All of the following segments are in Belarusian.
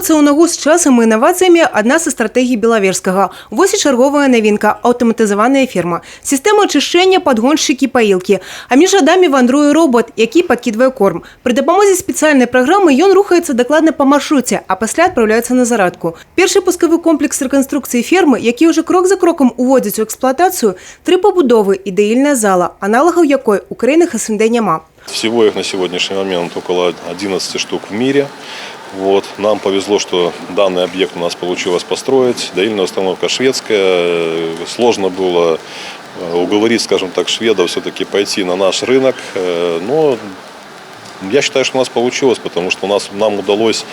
Рухаться у ногу з часом і інноваціями – одна з стратегій Біловежського. Ось і чергова новинка – автоматизована ферма. Система очищення, подгонщики, поїлки. А між рядами вандрує робот, який підкидає корм. При допомозі спеціальної програми він рухається докладно по маршруті, а після відправляється на зарядку. Перший пусковий комплекс реконструкції ферми, який вже крок за кроком уводить у експлуатацію, 3 побудови і доїльна зала, аналогів якої у країнах СНД нема. Всего их на сегодняшний момент около 11 штук в мире. Нам повезло, что данный объект у нас получилось построить. Доильная установка шведская. Сложно было уговорить, скажем так, шведов все-таки пойти на наш рынок. Но я считаю, что у нас получилось, потому что нам удалось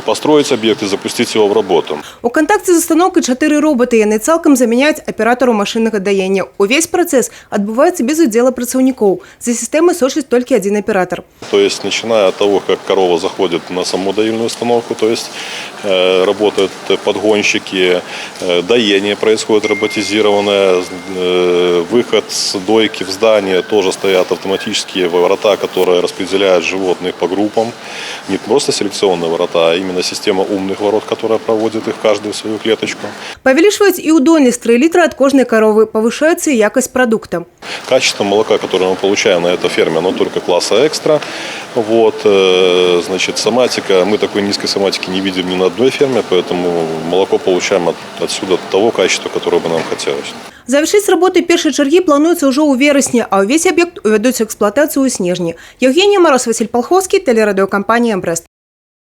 построить объект и запустить его в работу. У контакті з установкою 4 роботи, які цілком заміняють оператору машинного доїння. Увесь процес відбувається без уділу працівників. За системою сочить тільки один оператор. То есть, начиная от того, как корова заходит на саму доильную установку, то есть работают подгонщики, доение происходит роботизированное, выход с дойки в здание, тоже стоят автоматические ворота, которые распределяют животных по группам. Не просто селекционные ворота, а именно система умных ворот, которая проводит их каждую в свою клеточку. Павеличивают и удольность 3 литра от кожной коровы, повышается и якость продукта. Качество молока, которое мы получаем на этой ферме, оно только класса экстра. Соматика, мы такой низкой соматики не видим ни на одной ферме, поэтому молоко получаем отсюда того качества, которое бы нам хотелось. Завершить роботи першої черги планується вже у вересні, а увесь об'єкт уведуть в експлуатацію у снежні. Євгенія Мороз, Василь Полховський, телерадіокомпанія «Брест».